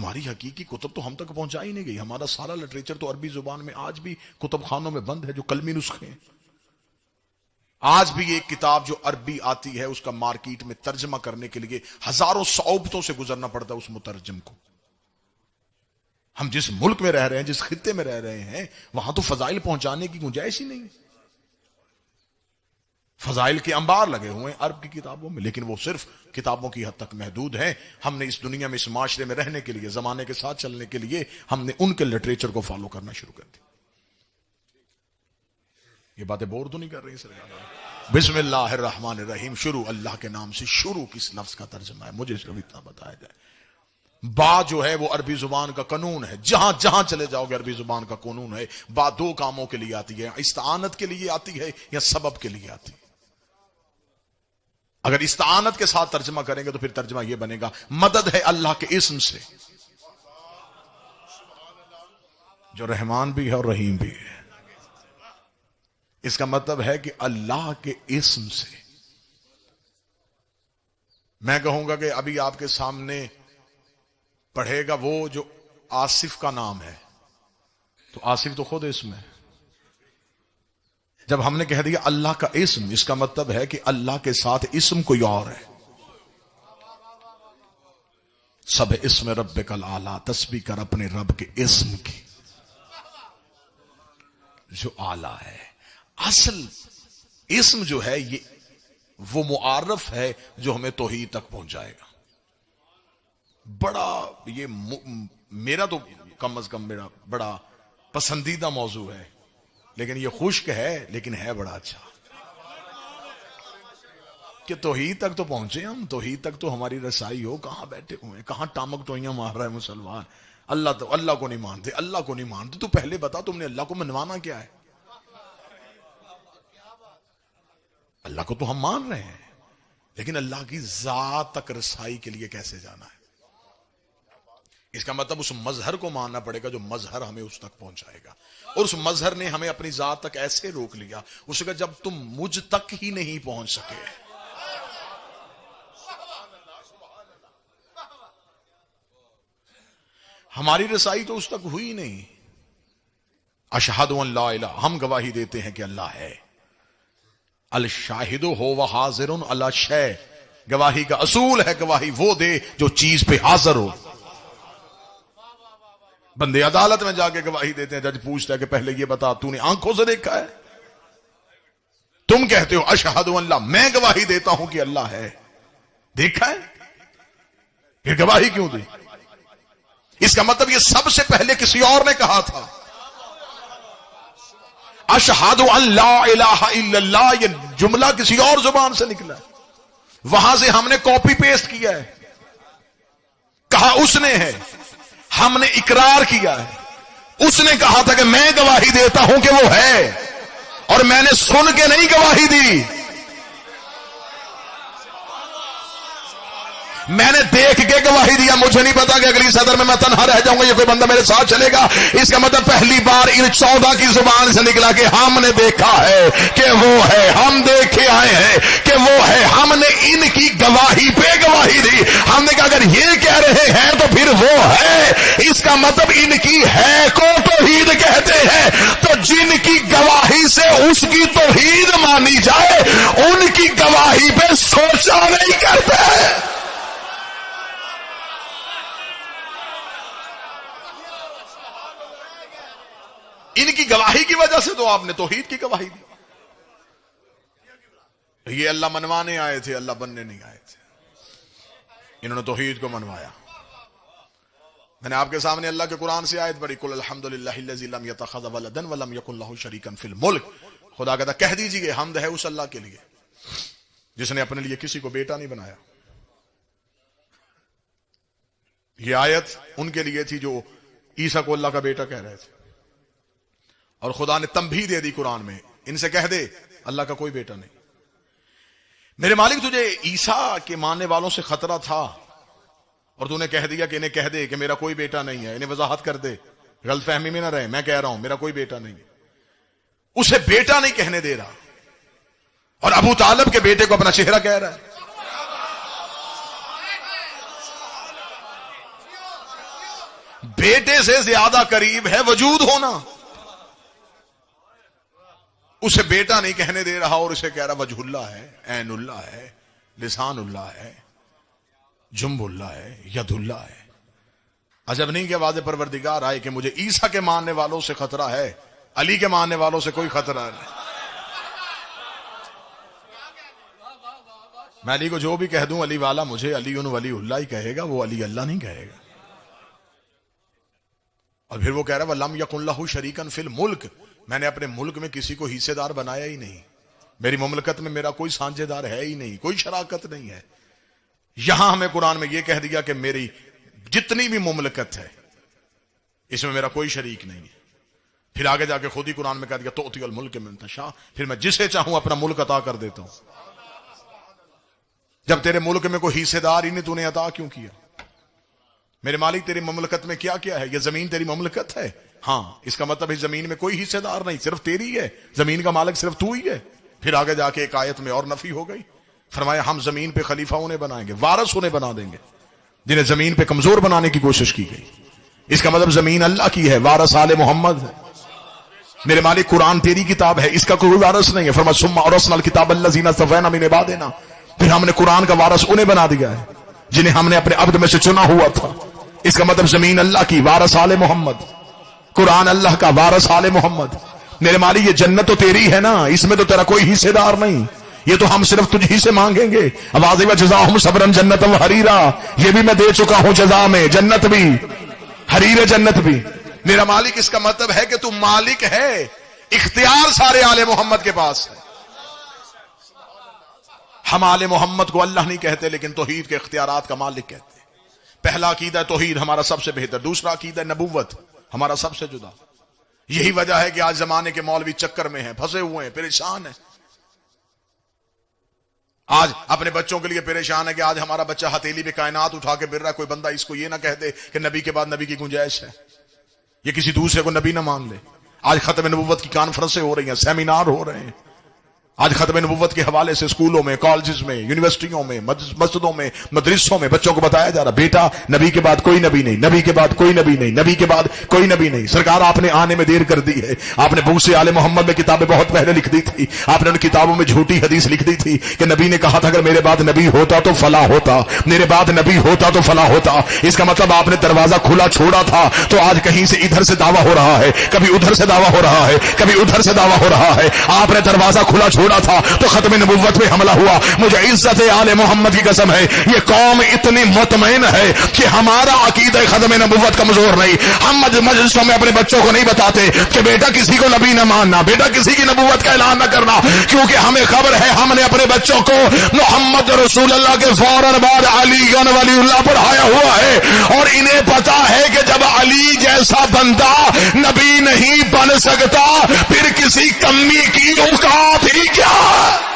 ہماری حقیقی کتب تو ہم تک پہنچا ہی نہیں گئی. ہمارا سارا لٹریچر تو عربی زبان میں آج بھی کتب خانوں میں بند ہے، جو کلمی نسخے ہیں. آج بھی ایک کتاب جو عربی آتی ہے اس کا مارکیٹ میں ترجمہ کرنے کے لیے ہزاروں صعوبتوں سے گزرنا پڑتا ہے اس مترجم کو. ہم جس ملک میں رہ رہے ہیں، جس خطے میں رہ رہے ہیں، وہاں تو فضائل پہنچانے کی گنجائش ہی نہیں. فضائل کے انبار لگے ہوئے ہیں عرب کی کتابوں میں، لیکن وہ صرف کتابوں کی حد تک محدود ہیں. ہم نے اس دنیا میں، اس معاشرے میں رہنے کے لیے، زمانے کے ساتھ چلنے کے لیے ہم نے ان کے لٹریچر کو فالو کرنا شروع کر دیا. یہ باتیں بور تو نہیں کر رہی سرکار؟ بسم اللہ الرحمن الرحیم. شروع اللہ کے نام سے. شروع کس لفظ کا ترجمہ ہے؟ مجھے صرف اتنا بتایا جائے. با جو ہے وہ عربی زبان کا قانون ہے. جہاں جہاں چلے جاؤ گے عربی زبان کا قانون ہے. با دو کاموں کے لیے آتی ہے، استعانت کے لیے آتی ہے یا سبب کے لیے آتی ہے. اگر استعانت کے ساتھ ترجمہ کریں گے تو پھر ترجمہ یہ بنے گا مدد ہے اللہ کے اسم سے، جو رحمان بھی ہے اور رحیم بھی ہے. اس کا مطلب ہے کہ اللہ کے اسم سے. میں کہوں گا کہ ابھی آپ کے سامنے پڑھے گا وہ جو آصف کا نام ہے، تو آصف تو خود اسم ہے. جب ہم نے کہہ دیا اللہ کا اسم، اس کا مطلب ہے کہ اللہ کے ساتھ اسم کوئی اور ہے. سب اسم ربک الاعلی، تسبیح کر اپنے رب کے اسم کی جو اعلی ہے. اصل اسم جو ہے یہ وہ معارف ہے جو ہمیں توحید تک پہنچائے گا. بڑا یہ میرا تو کم از کم میرا بڑا پسندیدہ موضوع ہے، لیکن یہ خشک ہے لیکن ہے بڑا اچھا کہ توحید تک تو پہنچے ہم. توحید تک تو ہماری رسائی ہو. کہاں بیٹھے ہوئے ہیں، کہاں ٹامک ٹوئیاں مار رہا ہے مسلمان. اللہ کو نہیں مانتے، اللہ کو نہیں مانتے. تو پہلے بتا تم نے اللہ کو منوانا کیا ہے؟ اللہ کو تو ہم مان رہے ہیں، لیکن اللہ کی ذات تک رسائی کے لیے کیسے جانا ہے؟ اس کا مطلب اس مظہر کو ماننا پڑے گا جو مظہر ہمیں اس تک پہنچائے گا. اور اس مظہر نے ہمیں اپنی ذات تک ایسے روک لیا، اس کا جب تم مجھ تک ہی نہیں پہنچ سکے. ہماری رسائی تو اس تک ہوئی نہیں. اشہد ان لا الہ، ہم گواہی دیتے ہیں کہ اللہ ہے. الشاہد ہو و حاضر علی شیء، گواہی کا اصول ہے گواہی وہ دے جو چیز پہ حاضر ہو. بندے عدالت میں جا کے گواہی دیتے ہیں، جج پوچھتا ہے کہ پہلے یہ بتا تو نے آنکھوں سے دیکھا ہے؟ تم کہتے ہو اشہد ان لا، میں گواہی دیتا ہوں کہ اللہ ہے. دیکھا ہے؟ پھر گواہی کیوں دی؟ اس کا مطلب یہ سب سے پہلے کسی اور نے کہا تھا. اشہد ان لا الہ الا اللہ، یہ جملہ کسی اور زبان سے نکلا ہے، وہاں سے ہم نے کاپی پیسٹ کیا ہے. کہا اس نے ہے، ہم نے اقرار کیا ہے. اس نے کہا تھا کہ میں گواہی دیتا ہوں کہ وہ ہے، اور میں نے سن کے نہیں گواہی دی، میں نے دیکھ کے گواہی دیا. مجھے نہیں پتا کہ اگلی صدر میں تنہا رہ جاؤں گا یا کوئی بندہ میرے ساتھ چلے گا. اس کا مطلب پہلی بار ان 14 کی زبان سے نکلا کہ ہم نے دیکھا ہے کہ وہ ہے، ہم دیکھے آئے ہیں کہ وہ ہے. ہم نے ان کی گواہی پہ گواہی دی. ہم نے کہا اگر یہ کہہ رہے ہیں تو پھر وہ ہے. اس کا مطلب ان کی ہے کو توحید کہتے ہیں. تو جن کی گواہی سے اس کی توحید مانی جائے، ان کی گواہی پہ سوچا نہیں کرتے. ان کی گواہی کی وجہ سے تو آپ نے توحید کی گواہی دی. یہ اللہ منوانے آئے تھے، اللہ بننے نہیں آئے تھے. انہوں نے توحید کو منوایا. میں نے آپ کے سامنے اللہ کے قرآن سے آیت پڑھی، قل الحمدللہ الذی لم یتخذ ولدا ولم یکن لہ شریکا فی الملک. خدا کہتا کہہ دیجیے حمد ہے اس اللہ کے لیے جس نے اپنے لیے کسی کو بیٹا نہیں بنایا. یہ آیت ان کے لیے تھی جو عیسیٰ کو اللہ کا بیٹا کہہ رہے تھے، اور خدا نے تنبیہ دے دی قرآن میں، ان سے کہہ دے اللہ کا کوئی بیٹا نہیں. میرے مالک تجھے عیسیٰ کے ماننے والوں سے خطرہ تھا اور تو نے کہہ دیا کہ انہیں کہہ دے کہ میرا کوئی بیٹا نہیں ہے. انہیں وضاحت کر دے، غلط فہمی میں نہ رہے. میں کہہ رہا ہوں میرا کوئی بیٹا نہیں ہے. اسے بیٹا نہیں کہنے دے رہا، اور ابو طالب کے بیٹے کو اپنا چہرہ کہہ رہا ہے. بیٹے سے زیادہ قریب ہے وجود ہونا. اسے بیٹا نہیں کہنے دے رہا اور اسے کہہ رہا وجہ اللہ ہے، عین اللہ ہے، لسان اللہ ہے، جنب اللہ ہے، ید اللہ ہے. عجب نہیں کہ واضح پروردگار آئے کہ مجھے عیسیٰ کے ماننے والوں سے خطرہ ہے، علی کے ماننے والوں سے کوئی خطرہ نہیں. میں علی کو جو بھی کہہ دوں علی والا مجھے علی ولی اللہ ہی کہے گا، وہ علی اللہ نہیں کہے گا. اور پھر وہ کہہ رہا ہے وَلَمْ يَكُنْ لَهُ شَرِيكًا فِي الْمُلْكِ، میں نے اپنے ملک میں کسی کو حصے دار بنایا ہی نہیں، میری مملکت میں میرا کوئی سانجھے دار ہے ہی نہیں، کوئی شراکت نہیں ہے. یہاں ہمیں قرآن میں یہ کہہ دیا کہ میری جتنی بھی مملکت ہے اس میں میرا کوئی شریک نہیں ہے. پھر آگے جا کے خود ہی قرآن میں کہہ دیا تؤتی الملک من تشاء، پھر میں جسے چاہوں اپنا ملک عطا کر دیتا ہوں. جب تیرے ملک میں کوئی حصے دار ہی نہیں تو نے عطا کیوں کیا؟ میرے مالک تیری مملکت میں کیا کیا ہے؟ یہ زمین تیری مملکت ہے، ہاں اس کا مطلب اس زمین میں کوئی حصے دار نہیں، صرف تیری ہے، زمین کا مالک صرف تو ہی ہے. پھر آگے جا کے ایک آیت میں اور نفی ہو گئی، فرمایا ہم زمین پہ خلیفہ انہیں بنائیں گے، وارث انہیں بنا دیں گے جنہیں زمین پہ کمزور بنانے کی کوشش کی گئی. اس کا مطلب زمین اللہ کی ہے، وارث آل محمد ہے. میرے مالک قرآن تیری کتاب ہے، اس کا کوئی وارث نہیں ہے. فرمایا ثم اورثنا الکتاب الذین اصطفینا من عبادنا، پھر ہم نے قرآن کا وارث انہیں بنا دیا ہے جنہیں ہم نے اپنے عبد میں سے چنا ہوا تھا. اس کا مطلب زمین اللہ کی، وارث آل محمد، قرآن اللہ کا، وارث آل محمد. میرے مالک یہ جنت تو تیری ہے نا، اس میں تو تیرا کوئی حصے دار نہیں، یہ تو ہم صرف تجھ ہی سے مانگیں گے. واضح وجزاہم صبرا جنت و حریرا، یہ بھی میں دے چکا ہوں جزا میں، جنت بھی حریر جنت بھی. میرا مالک اس کا مطلب ہے کہ تو مالک ہے، اختیار سارے آل محمد کے پاس ہے. ہم آل محمد کو اللہ نہیں کہتے لیکن توحید کے اختیارات کا مالک کہتے ہیں. پہلا عقیدہ توحید ہمارا سب سے بہتر، دوسرا عقیدہ نبوت ہمارا سب سے جدا. یہی وجہ ہے کہ آج زمانے کے مولوی چکر میں ہیں، پھنسے ہوئے ہیں، پریشان ہیں. آج اپنے بچوں کے لیے پریشان ہے کہ آج ہمارا بچہ ہتھیلی پہ کائنات اٹھا کے پھر رہا ہے، کوئی بندہ اس کو یہ نہ کہہ دے کہ نبی کے بعد نبی کی گنجائش ہے، یہ کسی دوسرے کو نبی نہ مان لے. آج ختم نبوت کی کانفرنسیں ہو رہی ہیں، سیمینار ہو رہے ہیں. آج ختم نبوت کے حوالے سے اسکولوں میں، کالجز میں، یونیورسٹیوں میں، مسجدوں میں، مدرسوں میں بچوں کو بتایا جا رہا بیٹا نبی کے بعد کوئی نبی نہیں، نبی کے بعد کوئی نبی نہیں، نبی کے بعد کوئی نبی نہیں. سرکار آپ نے آنے میں دیر کر دی ہے، آپ نے بغض آل محمد میں کتابیں بہت پہلے لکھ دی تھی، آپ نے ان کتابوں میں جھوٹی حدیث لکھ دی تھی کہ نبی نے کہا تھا اگر میرے بعد نبی ہوتا تو فلاح ہوتا، میرے بعد نبی ہوتا تو فلاح ہوتا. اس کا مطلب آپ نے دروازہ کھلا چھوڑا تھا، تو آج کہیں سے ادھر سے دعویٰ ہو رہا ہے، کبھی ادھر سے دعویٰ ہو رہا ہے، کبھی ادھر سے دعویٰ ہو رہا ہے. آپ نے دروازہ کھلا چھوڑا تھا تو ختم نبوت میں حملہ ہوا. مجھے عزت آل محمد کی قسم ہے یہ قوم اتنی مطمئن ہے کہ ہمارا عقیدہ ختم نبوت کمزور نہیں. ہم مجلسوں میں اپنے بچوں کو نہیں بتاتے کہ بیٹا کسی کو نبی نہ ماننا، بیٹا کسی کی نبوت کا اعلان نہ کرنا، کیونکہ ہمیں خبر ہے ہم نے اپنے بچوں کو محمد رسول اللہ کے فوراً بعد علی ولی اللہ پڑھایا ہوا ہے، اور انہیں پتا ہے کہ جب علی جیسا بندہ نبی نہیں بن سکتا پھر کسی کمی کی اوقات ہی کیا ہے.